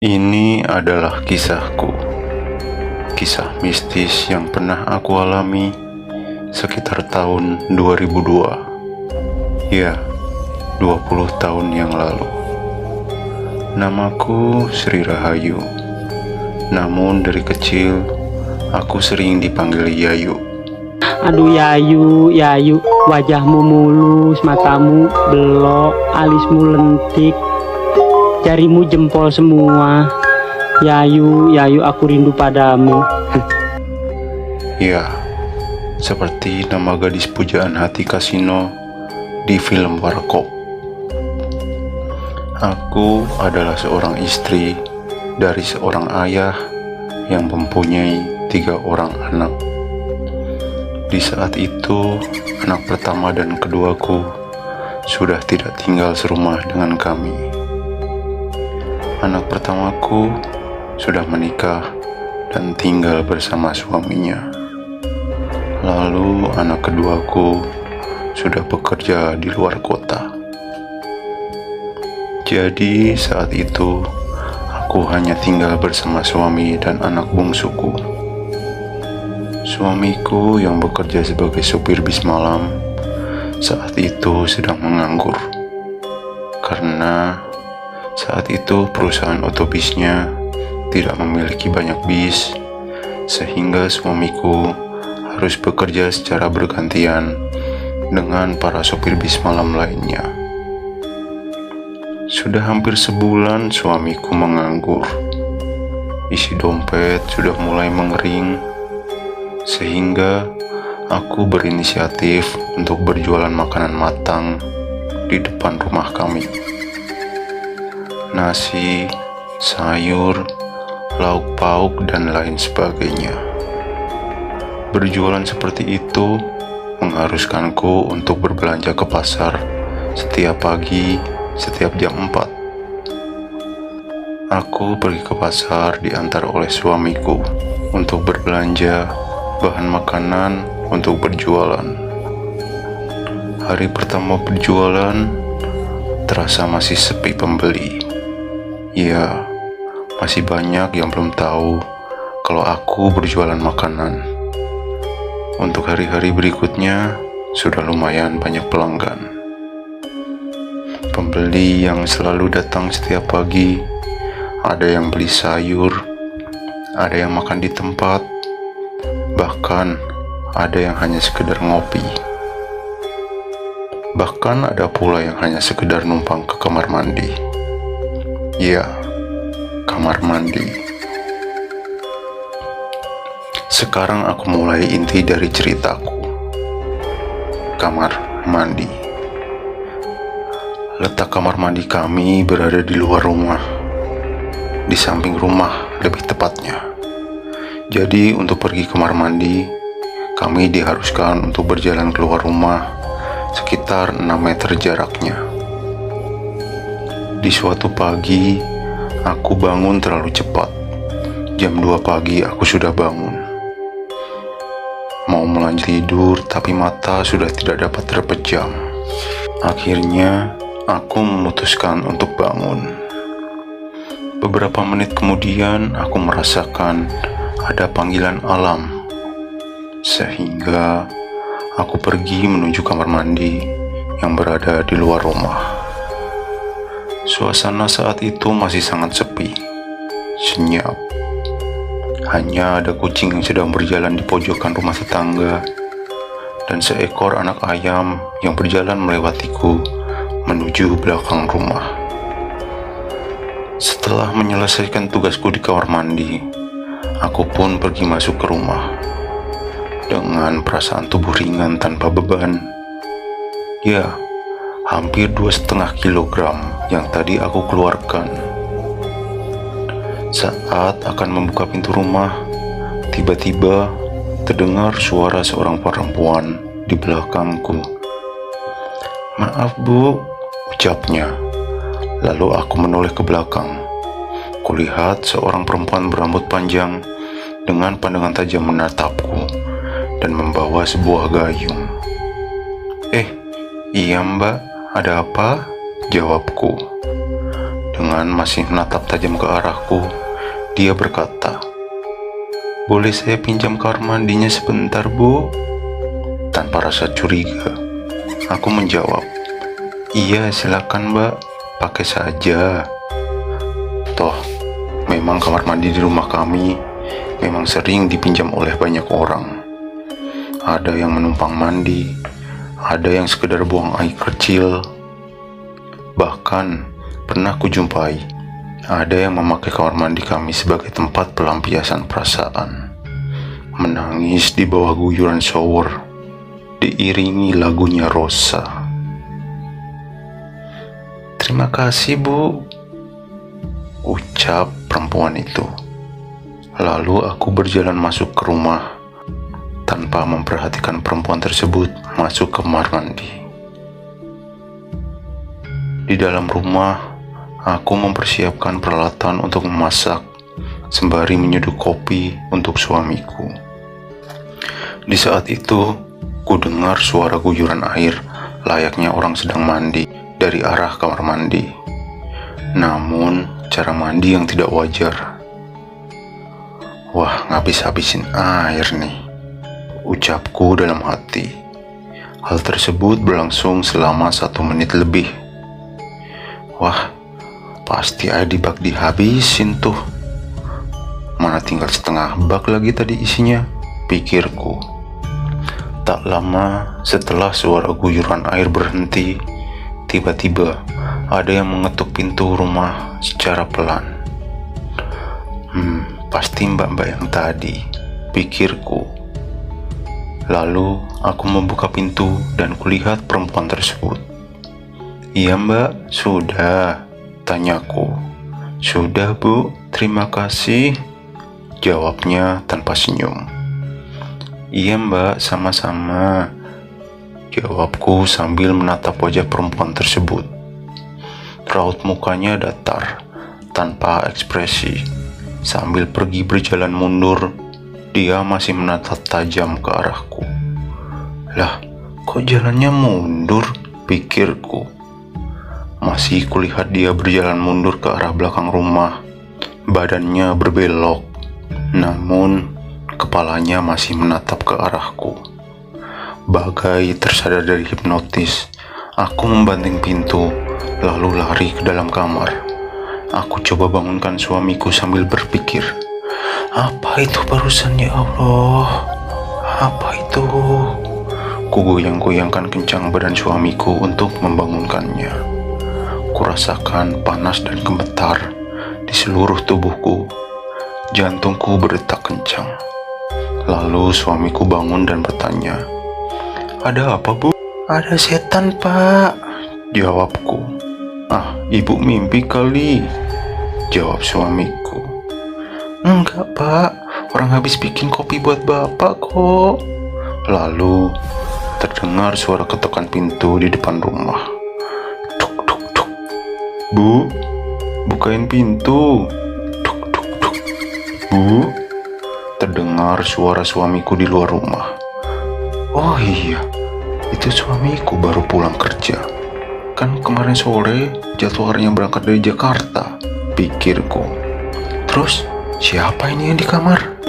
Ini adalah kisahku, kisah mistis yang pernah aku alami sekitar tahun 2002. Ya, 20 tahun yang lalu. Namaku Sri Rahayu. Namun dari kecil, aku sering dipanggil Yayu. Aduh Yayu, Yayu, wajahmu mulus, matamu belok, alismu lentik, jarimu jempol semua. Yayu, Yayu, aku rindu padamu. Ya, seperti nama gadis pujaan hati Kasino di film Warkop. Aku adalah seorang istri dari seorang ayah yang mempunyai 3 orang anak. Di saat itu, anak pertama dan keduaku sudah tidak tinggal serumah dengan kami. Anak pertamaku sudah menikah dan tinggal bersama suaminya. Lalu anak keduaku sudah bekerja di luar kota. Jadi saat itu aku hanya tinggal bersama suami dan anak bungsuku. Suamiku yang bekerja sebagai supir bis malam saat itu sedang menganggur karena saat itu perusahaan otobisnya tidak memiliki banyak bis, sehingga suamiku harus bekerja secara bergantian dengan para sopir bis malam lainnya. Sudah hampir sebulan suamiku menganggur. Isi dompet sudah mulai mengering, sehingga aku berinisiatif untuk berjualan makanan matang di depan rumah kami. Nasi, sayur, lauk pauk, dan lain sebagainya. Berjualan seperti itu mengharuskanku untuk berbelanja ke pasar setiap pagi, setiap jam 4. Aku pergi ke pasar diantar oleh suamiku untuk berbelanja bahan makanan untuk berjualan. Hari pertama berjualan terasa masih sepi pembeli. Ya, masih banyak yang belum tahu kalau aku berjualan makanan. Untuk hari-hari berikutnya sudah lumayan banyak pelanggan. Pembeli yang selalu datang setiap pagi, ada yang beli sayur, ada yang makan di tempat, bahkan ada yang hanya sekedar ngopi. Bahkan ada pula yang hanya sekedar numpang ke kamar mandi. Ya, kamar mandi. Sekarang aku mulai inti dari ceritaku. Kamar mandi. Letak kamar mandi kami berada di luar rumah, di samping rumah lebih tepatnya. Jadi untuk pergi ke kamar mandi, kami diharuskan untuk berjalan keluar rumah sekitar 6 meter jaraknya. Di suatu pagi, aku bangun terlalu cepat. Jam 2 pagi aku sudah bangun. Mau melanjut tidur, tapi mata sudah tidak dapat terpejam. Akhirnya, aku memutuskan untuk bangun. Beberapa menit kemudian, aku merasakan ada panggilan alam, sehingga aku pergi menuju kamar mandi yang berada di luar rumah. Suasana saat itu masih sangat sepi, senyap. Hanya ada kucing yang sedang berjalan di pojokan rumah tetangga, dan seekor anak ayam yang berjalan melewatiku menuju belakang rumah. Setelah menyelesaikan tugasku di kamar mandi, aku pun pergi masuk ke rumah dengan perasaan tubuh ringan tanpa beban. Ya, hampir 2,5 kilogram yang tadi aku keluarkan. Saat akan membuka pintu rumah, tiba-tiba terdengar suara seorang perempuan di belakangku. "Maaf Bu," ucapnya. Lalu aku menoleh ke belakang. Kulihat seorang perempuan berambut panjang dengan pandangan tajam menatapku dan membawa sebuah gayung. "Iya Mbak, ada apa?" jawabku. Dengan masih menatap tajam ke arahku, dia berkata, "Boleh saya pinjam kamar mandinya sebentar, Bu?" Tanpa rasa curiga, aku menjawab, "Iya, silakan, Mbak. Pakai saja." Toh, memang kamar mandi di rumah kami memang sering dipinjam oleh banyak orang. Ada yang menumpang mandi, ada yang sekedar buang air kecil. Bahkan pernah kujumpai ada yang memakai kamar mandi kami sebagai tempat pelampiasan perasaan, menangis di bawah guyuran shower, diiringi lagunya Rosa. "Terima kasih, Bu," ucap perempuan itu. Lalu aku berjalan masuk ke rumah tanpa memperhatikan perempuan tersebut masuk ke kamar mandi. Di dalam rumah, aku mempersiapkan peralatan untuk memasak sembari menyeduh kopi untuk suamiku. Di saat itu, ku dengar suara guyuran air layaknya orang sedang mandi dari arah kamar mandi. Namun, cara mandi yang tidak wajar. "Wah, ngabis-habisin air nih," ucapku dalam hati. Hal tersebut berlangsung selama 1 menit lebih. Wah, pasti air di bak dihabisin tuh. Mana tinggal setengah bak lagi tadi isinya, pikirku. Tak lama setelah suara guyuran air berhenti, tiba-tiba ada yang mengetuk pintu rumah secara pelan. Pasti mbak-mbak yang tadi, pikirku. Lalu aku membuka pintu dan kulihat perempuan tersebut. "Iya mbak, sudah," tanyaku. "Sudah Bu, terima kasih," jawabnya tanpa senyum. "Iya mbak, sama-sama," jawabku sambil menatap wajah perempuan tersebut. Raut mukanya datar, tanpa ekspresi. Sambil pergi berjalan mundur, dia masih menatap tajam ke arahku. "Lah, kok jalannya mundur?" pikirku. Masih kulihat dia berjalan mundur ke arah belakang rumah. Badannya berbelok, namun kepalanya masih menatap ke arahku. Bagai tersadar dari hipnotis, aku membanting pintu, lalu lari ke dalam kamar. Aku coba bangunkan suamiku sambil berpikir, "Apa itu barusan, ya Allah? Apa itu?" Kugoyang-goyangkan kencang badan suamiku untuk membangunkannya. Kurasakan panas dan gemetar di seluruh tubuhku. Jantungku berdetak kencang. Lalu suamiku bangun dan bertanya, "Ada apa, Bu?" "Ada setan, Pak," jawabku. "Ah, ibu mimpi kali," jawab suamiku. "Enggak, Pak. Orang habis bikin kopi buat Bapak kok." Lalu terdengar suara ketukan pintu di depan rumah. Duk, duk, duk. "Bu, bukain pintu." Duk, duk, duk. "Bu," terdengar suara suamiku di luar rumah. "Oh iya, itu suamiku baru pulang kerja. Kan kemarin sore jadwalnya berangkat dari Jakarta," pikirku. "Terus siapa ini yang di kamar?"